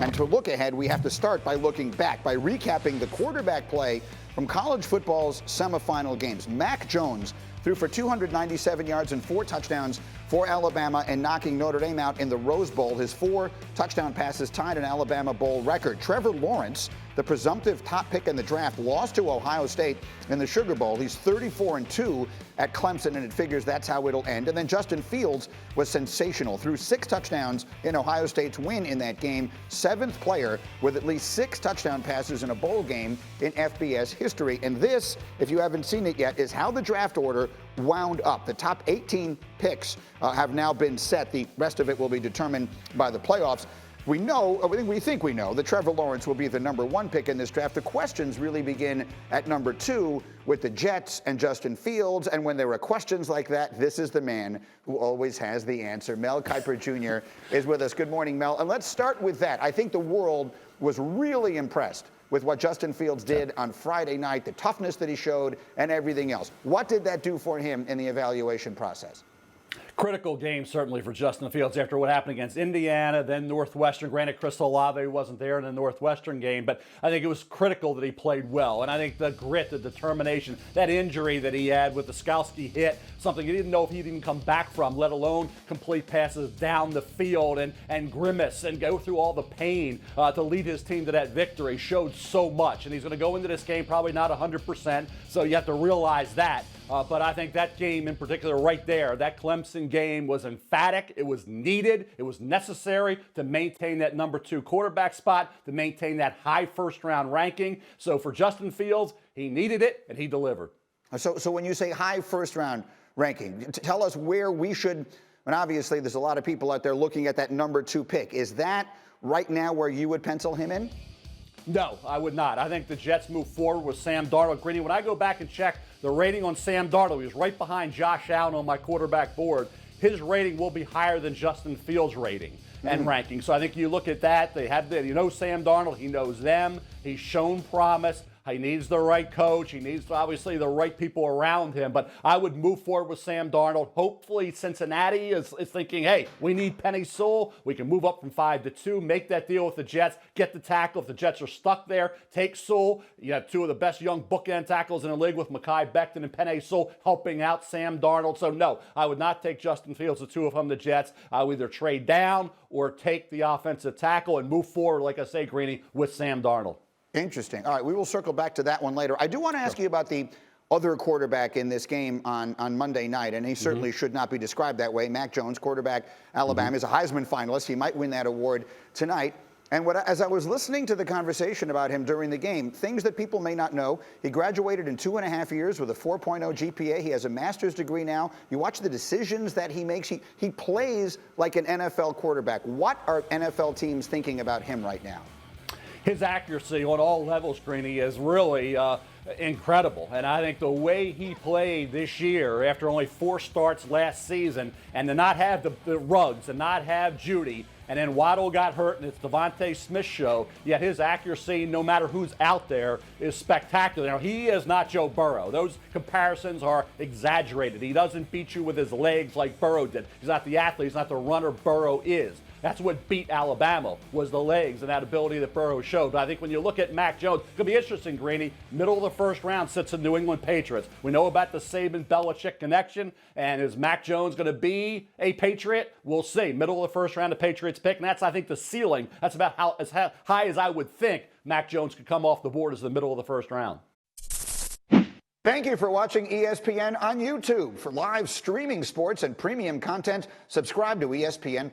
And to look ahead, we have to start by looking back, by recapping the quarterback play from college football's semifinal games. Mac Jones threw for 297 yards and 4 touchdowns for Alabama and knocking Notre Dame out in the Rose Bowl. His 4 touchdown passes tied an Alabama Bowl record. Trevor Lawrence, the presumptive top pick in the draft, lost to Ohio State in the Sugar Bowl. He's 34-2 at Clemson, and it figures that's how it'll end. And then Justin Fields was sensational, threw 6 touchdowns in Ohio State's win in that game, 7th player with at least 6 touchdown passes in a bowl game in FBS history. And this, if you haven't seen it yet, is how the draft order wound up. The top 18 picks have now been set. The rest of it will be determined by the playoffs. We think we know that Trevor Lawrence will be the number 1 pick in this draft. The questions really begin at number 2 with the Jets and Justin Fields. And when there are questions like that, this is the man who always has the answer. Mel Kiper Jr. is with us. Good morning, Mel. And let's start with that. I think the world was really impressed with what Justin Fields did on Friday night, the toughness that he showed, and everything else. What did that do for him in the evaluation process? Critical game, certainly, for Justin Fields after what happened against Indiana, then Northwestern. Granted, Chris Olave wasn't there in the Northwestern game, but I think it was critical that he played well. And I think the grit, the determination, that injury that he had with the Skalski hit, something he didn't know if he'd even come back from, let alone complete passes down the field and grimace and go through all the pain to lead his team to that victory, showed so much. And he's going to go into this game probably not 100%, so you have to realize that. But I think that game in particular right there, that Clemson game was emphatic. It was needed. It was necessary to maintain that number 2 quarterback spot, to maintain that high first-round ranking. So for Justin Fields, he needed it, and he delivered. So when you say high first-round ranking, tell us where we should, and obviously there's a lot of people out there looking at that number 2 pick. Is that right now where you would pencil him in? No, I would not. I think the Jets move forward with Sam Darnold. Greeny, when I go back and check the rating on Sam Darnold, he was right behind Josh Allen on my quarterback board. His rating will be higher than Justin Fields' rating and ranking. So I think you look at that. You know Sam Darnold. He knows them. He's shown promise. He needs the right coach. He needs, obviously, the right people around him. But I would move forward with Sam Darnold. Hopefully, Cincinnati is thinking, hey, we need Penei Sewell. We can move up from 5-2, make that deal with the Jets, get the tackle. If the Jets are stuck there, take Sewell. You have 2 of the best young bookend tackles in the league with Mekhi Becton and Penei Sewell helping out Sam Darnold. So, no, I would not take Justin Fields, the 2 of them, the Jets. I would either trade down or take the offensive tackle and move forward, like I say, Greeny, with Sam Darnold. Interesting. All right, we will circle back to that one later. I do want to ask you about the other quarterback in this game on Monday night, and he certainly should not be described that way. Mac Jones, quarterback, Alabama, is a Heisman finalist. He might win that award tonight. And as I was listening to the conversation about him during the game, things that people may not know, he graduated in 2.5 years with a 4.0 GPA. He has a master's degree now. You watch the decisions that he makes. He plays like an NFL quarterback. What are NFL teams thinking about him right now? His accuracy on all levels, Greeny, is really incredible. And I think the way he played this year after only 4 starts last season, and to not have the Ruggs and not have Judy, and then Waddle got hurt and it's Devontae Smith's show, yet his accuracy, no matter who's out there, is spectacular. Now, he is not Joe Burrow. Those comparisons are exaggerated. He doesn't beat you with his legs like Burrow did. He's not the athlete. He's not the runner Burrow is. That's what beat Alabama, was the legs and that ability that Burrow showed. But I think when you look at Mac Jones, it's going to be interesting, Greeny. Middle of the first round sits the New England Patriots. We know about the Saban-Belichick connection, and is Mac Jones going to be a Patriot? We'll see. Middle of the first round, the Patriots pick, and that's, I think, the ceiling. That's about as high as I would think Mac Jones could come off the board as the middle of the first round. Thank you for watching ESPN on YouTube. For live streaming sports and premium content, subscribe to ESPN+.